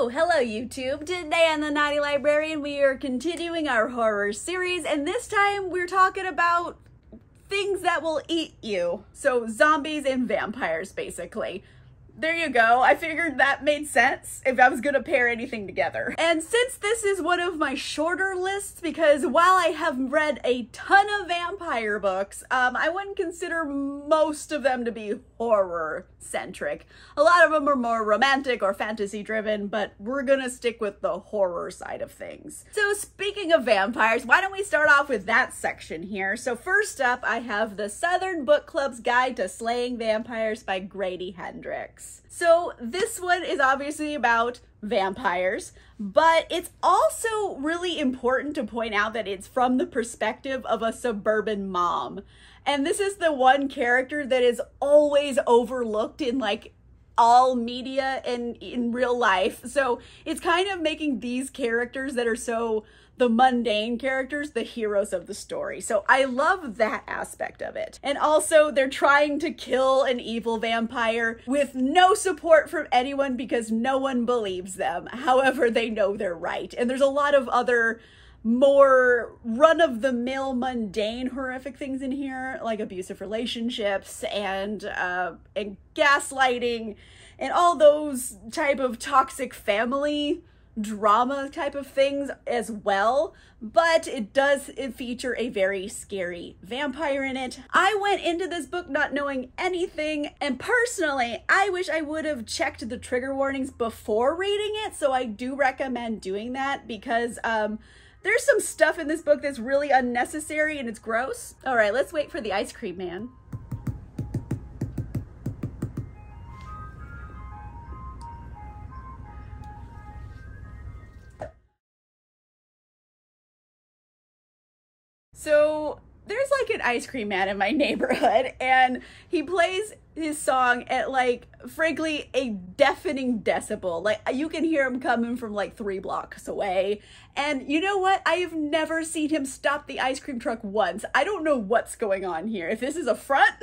Oh, hello YouTube. Today on The Naughty Librarian, we are continuing our horror series, and this time we're talking about things that will eat you. So zombies and vampires, basically. There you go. I figured that made sense if I was gonna pair anything together. And since this is one of my shorter lists, because while I have read a ton of vampire books, I wouldn't consider most of them to be horror-centric. A lot of them are more romantic or fantasy-driven, but we're gonna stick with the horror side of things. So speaking of vampires, why don't we start off with that section here? So first up, I have the Southern Book Club's Guide to Slaying Vampires by Grady Hendrix. So this one is obviously about vampires, but it's also really important to point out that it's from the perspective of a suburban mom. And this is the one character that is always overlooked in like all media and in real life. So it's kind of making these characters that are so the mundane characters the heroes of the story. So I love that aspect of it. And also they're trying to kill an evil vampire with no support from anyone because no one believes them. However, they know they're right. And there's a lot of other more run-of-the-mill mundane horrific things in here, like abusive relationships and gaslighting and all those type of toxic family drama type of things as well, but it does feature a very scary vampire in it. I went into this book not knowing anything, and personally I wish I would have checked the trigger warnings before reading it, so I do recommend doing that because there's some stuff in this book that's really unnecessary and it's gross. All right, let's wait for the ice cream man. So there's like an ice cream man in my neighborhood, and he plays his song at like, frankly, a deafening decibel. Like you can hear him coming from like 3 blocks away. And you know what? I have never seen him stop the ice cream truck once. I don't know what's going on here. If this is a front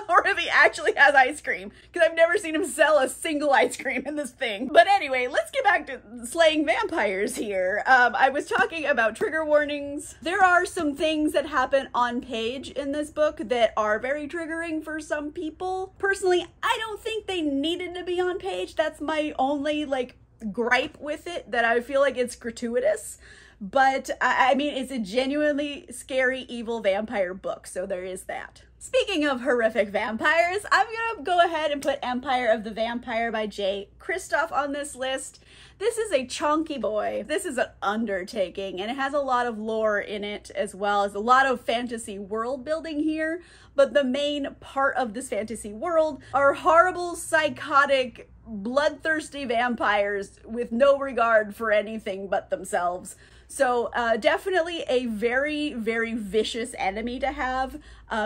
or if he actually has ice cream, because I've never seen him sell a single ice cream in this thing. But anyway, let's get back to slaying vampires here. I was talking about trigger warnings. There are some things that happen on page in this book that are very triggering for some people. Personally, I don't think they needed to be on page. That's my only like gripe with it, that I feel like it's gratuitous. But I mean, it's a genuinely scary, evil vampire book, so there is that. Speaking of horrific vampires, I'm gonna go ahead and put Empire of the Vampire by Jay Kristoff on this list. This is a chunky boy. This is an undertaking, and it has a lot of lore in it, as well as a lot of fantasy world building here. But the main part of this fantasy world are horrible, psychotic, bloodthirsty vampires with no regard for anything but themselves. So definitely a very, very vicious enemy to have.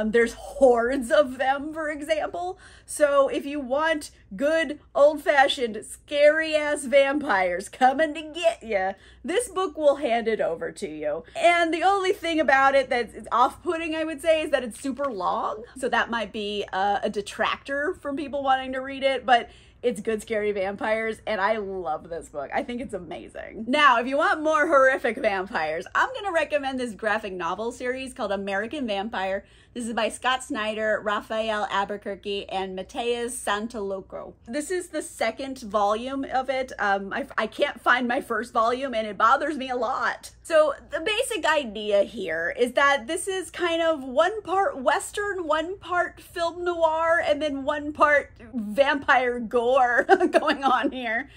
There's hordes of them, for example. So if you want good, old-fashioned, scary-ass vampires coming to get you, this book will hand it over to you. And the only thing about it that's off-putting, I would say, is that it's super long. So that might be a detractor from people wanting to read it, but it's good, scary vampires, and I love this book. I think it's amazing. Now, if you want more horrific vampires, I'm gonna recommend this graphic novel series called American Vampire. This is by Scott Snyder, Raphael Albuquerque, and Mateus Santalucro. This is the 2nd volume of it. I can't find my 1st volume, and it bothers me a lot. So the basic idea here is that this is kind of 1 part Western, 1 part film noir, and then 1 part vampire gore going on here.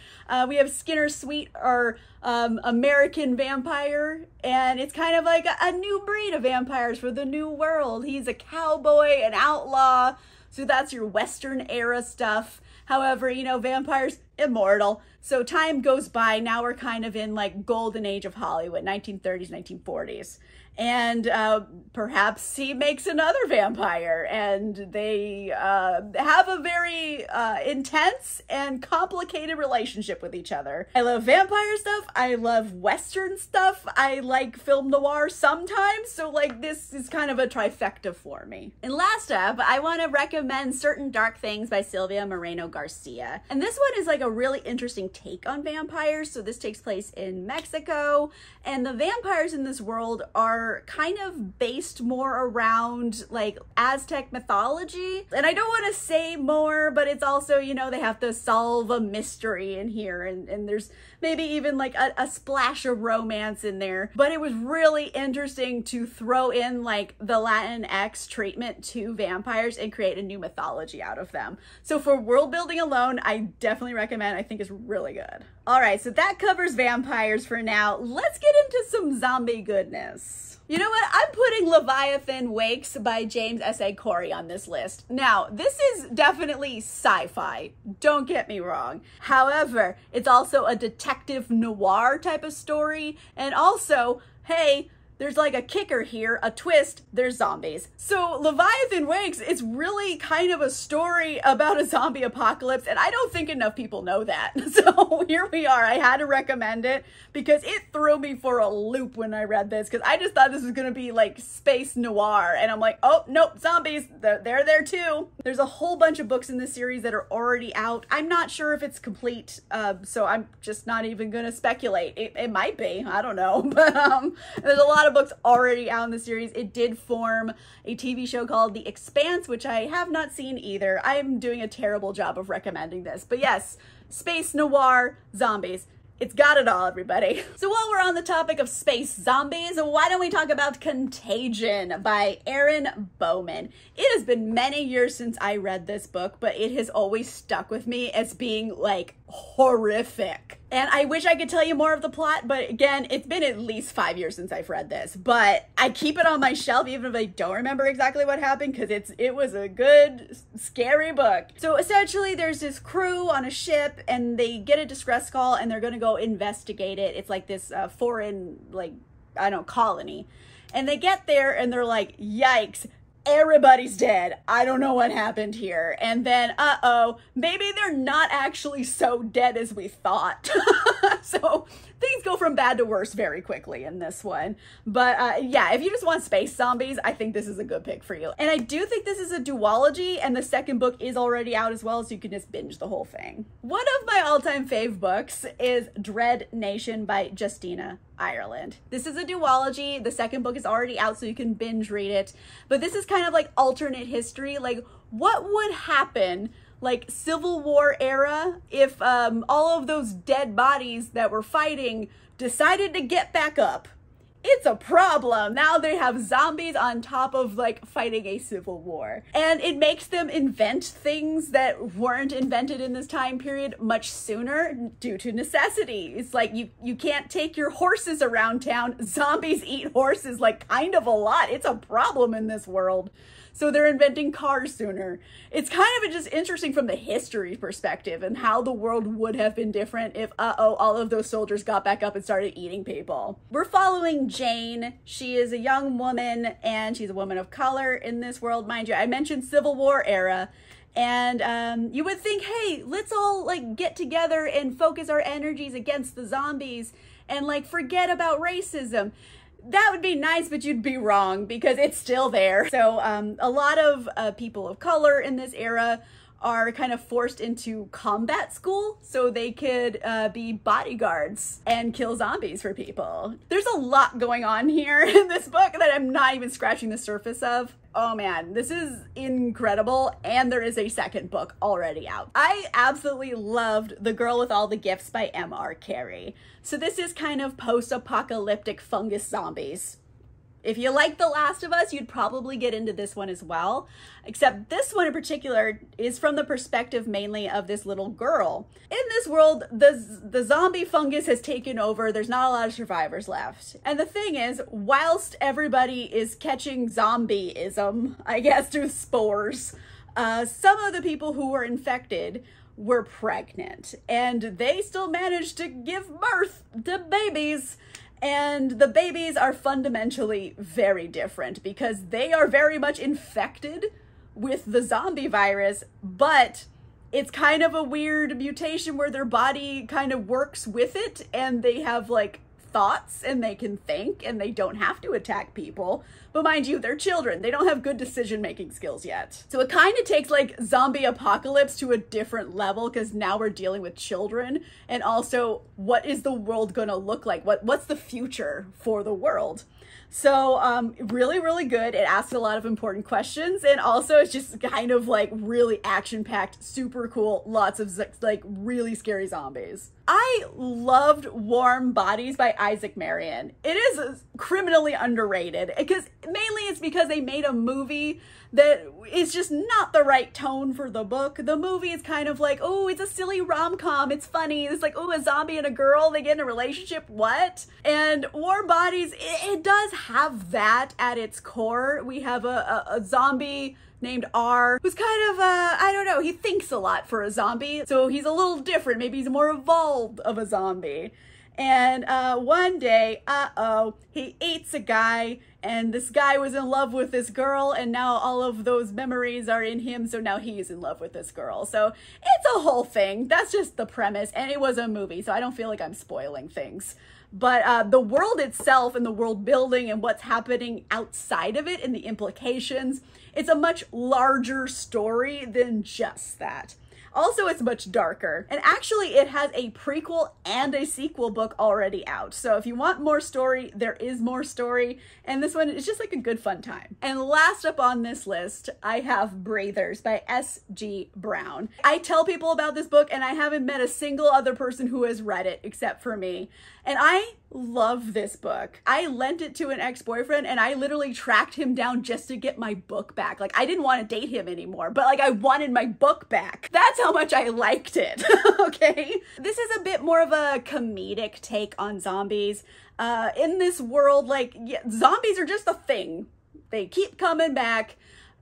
We have Skinner Sweet, or American Vampire, and it's kind of like a new breed of vampires for the new world. He's a cowboy, an outlaw, so that's your Western era stuff. However, you know, vampires, immortal. So time goes by. Now we're kind of in like golden age of Hollywood, 1930s, 1940s. And perhaps he makes another vampire, and they have a very intense and complicated relationship with each other. I love vampire stuff. I love Western stuff. I like film noir sometimes. So like this is kind of a trifecta for me. And last up, I want to recommend Certain Dark Things by Silvia Moreno Garcia. And this one is like a a really interesting take on vampires. So this takes place in Mexico, and the vampires in this world are kind of based more around like Aztec mythology. And I don't want to say more, but it's also, you know, they have to solve a mystery in here, and there's maybe even like a splash of romance in there. But it was really interesting to throw in like the Latinx treatment to vampires and create a new mythology out of them. So for world building alone, I definitely recommend. I think it's really good. All right, so that covers vampires for now. Let's get into some zombie goodness. You know what? I'm putting Leviathan Wakes by James S.A. Corey on this list. Now, this is definitely sci-fi. Don't get me wrong. However, it's also a detective noir type of story. And also, hey, there's like a kicker here, a twist, there's zombies. So Leviathan Wakes is really kind of a story about a zombie apocalypse, and I don't think enough people know that. So here we are. I had to recommend it because it threw me for a loop when I read this, because I just thought this was gonna be like space noir, and I'm like, oh, nope, zombies, they're there too. There's a whole bunch of books in this series that are already out. I'm not sure if it's complete, so I'm just not even gonna speculate. It might be, I don't know, but there's a lot of books already out in the series. It did form a TV show called The Expanse, which I have not seen either. I'm doing a terrible job of recommending this, but yes, space noir, zombies. It's got it all, everybody. So while we're on the topic of space zombies, why don't we talk about Contagion by Erin Bowman. It has been many years since I read this book, but it has always stuck with me as being like horrific. And I wish I could tell you more of the plot, but again, it's been at least 5 years since I've read this, but I keep it on my shelf even if I don't remember exactly what happened, because it was a good, scary book. So essentially there's this crew on a ship and they get a distress call and they're gonna go investigate it. It's like this foreign, like, I don't know, colony. And they get there and they're like, yikes, everybody's dead. I don't know what happened here. And then, uh-oh, maybe they're not actually so dead as we thought. So things go from bad to worse very quickly in this one. But yeah, if you just want space zombies, I think this is a good pick for you. And I do think this is a duology, and the second book is already out as well, so you can just binge the whole thing. One of my all-time fave books is Dread Nation by Justina Ireland. This is a duology. The second book is already out, so you can binge read it. But this is kind of like alternate history. Like, what would happen, like Civil War era, if all of those dead bodies that were fighting decided to get back up? It's a problem. Now they have zombies on top of like fighting a civil war. And it makes them invent things that weren't invented in this time period much sooner due to necessity. It's like you can't take your horses around town. Zombies eat horses like kind of a lot. It's a problem in this world. So they're inventing cars sooner. It's kind of just interesting from the history perspective and how the world would have been different if, all of those soldiers got back up and started eating people. We're following Jane. She is a young woman and she's a woman of color in this world, mind you. I mentioned Civil War era. And you would think, hey, let's all like get together and focus our energies against the zombies and like forget about racism. That would be nice, but you'd be wrong because it's still there. So a lot of people of color in this era are kind of forced into combat school so they could be bodyguards and kill zombies for people. There's a lot going on here in this book that I'm not even scratching the surface of. Oh man, this is incredible, and there is a second book already out. I absolutely loved The Girl with All the Gifts by M.R. Carey. So this is kind of post-apocalyptic fungus zombies. If you like The Last of Us, you'd probably get into this one as well, except this one in particular is from the perspective mainly of this little girl. In this world, the zombie fungus has taken over. There's not a lot of survivors left. And the thing is, whilst everybody is catching zombieism, I guess, through spores, some of the people who were infected were pregnant, and they still managed to give birth to babies. And the babies are fundamentally very different because they are very much infected with the zombie virus, but it's kind of a weird mutation where their body kind of works with it and they have like thoughts and they can think and they don't have to attack people. But mind you, they're children. They don't have good decision-making skills yet. So it kind of takes like zombie apocalypse to a different level because now we're dealing with children, and also what is the world gonna look like? What's the future for the world? So really, really good. It asks a lot of important questions, and also it's just kind of like really action-packed, super cool, lots of like really scary zombies. I loved Warm Bodies by Isaac Marion. It is criminally underrated because mainly it's because they made a movie that is just not the right tone for the book. The movie is kind of like, oh, it's a silly rom-com. It's funny. It's like, oh, a zombie and a girl, they get in a relationship. What? And Warm Bodies, it does have that at its core. We have a zombie named R, who's kind of, I don't know, he thinks a lot for a zombie. So he's a little different. Maybe he's more evolved of a zombie. And one day, he eats a guy, and this guy was in love with this girl, and now all of those memories are in him, so now he's in love with this girl. So it's a whole thing. That's just the premise, and it was a movie, so I don't feel like I'm spoiling things. But the world itself and the world building and what's happening outside of it and the implications, it's a much larger story than just that. Also, it's much darker. And actually, it has a prequel and a sequel book already out. So if you want more story, there is more story. And this one is just like a good fun time. And last up on this list, I have Breathers by S.G. Brown. I tell people about this book and I haven't met a single other person who has read it except for me. And I love this book. I lent it to an ex-boyfriend and I literally tracked him down just to get my book back. Like, I didn't want to date him anymore, but like I wanted my book back. That's how much I liked it, okay? This is a bit more of a comedic take on zombies. In this world, like, yeah, zombies are just a thing. They keep coming back.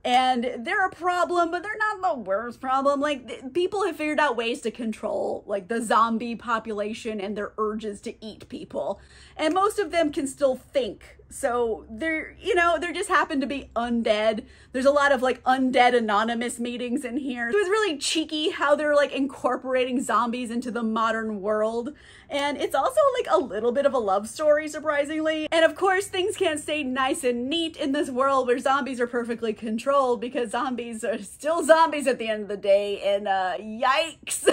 And they're a problem, but they're not the worst problem. Like, people have figured out ways to control, like, the zombie population and their urges to eat people. And most of them can still think. So they're, you know, they just happen to be undead. There's a lot of, like, undead anonymous meetings in here. So it's really cheeky how they're, like, incorporating zombies into the modern world. And it's also, like, a little bit of a love story, surprisingly. And, of course, things can't stay nice and neat in this world where zombies are perfectly controlled because zombies are still zombies at the end of the day. And, yikes!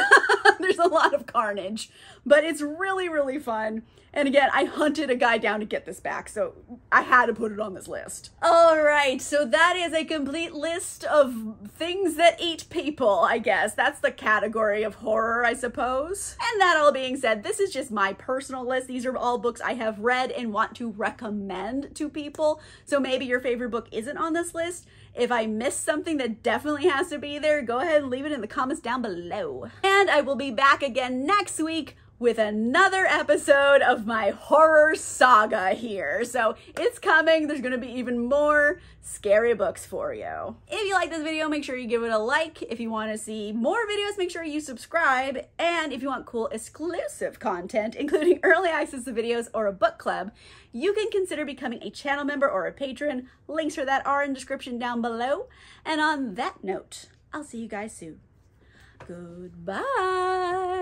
There's a lot of carnage. But it's really, really fun. And again, I hunted a guy down to get this back, so I had to put it on this list. All right, so that is a complete list of things that eat people, I guess. That's the category of horror, I suppose. And that all being said, this is just my personal list. These are all books I have read and want to recommend to people. So maybe your favorite book isn't on this list. If I missed something that definitely has to be there, go ahead and leave it in the comments down below. And I will be back again next week with another episode of my horror saga here. So it's coming. There's going to be even more scary books for you. If you like this video, make sure you give it a like. If you want to see more videos, make sure you subscribe. And if you want cool exclusive content, including early access to videos or a book club, you can consider becoming a channel member or a patron. Links for that are in the description down below. And on that note, I'll see you guys soon. Goodbye.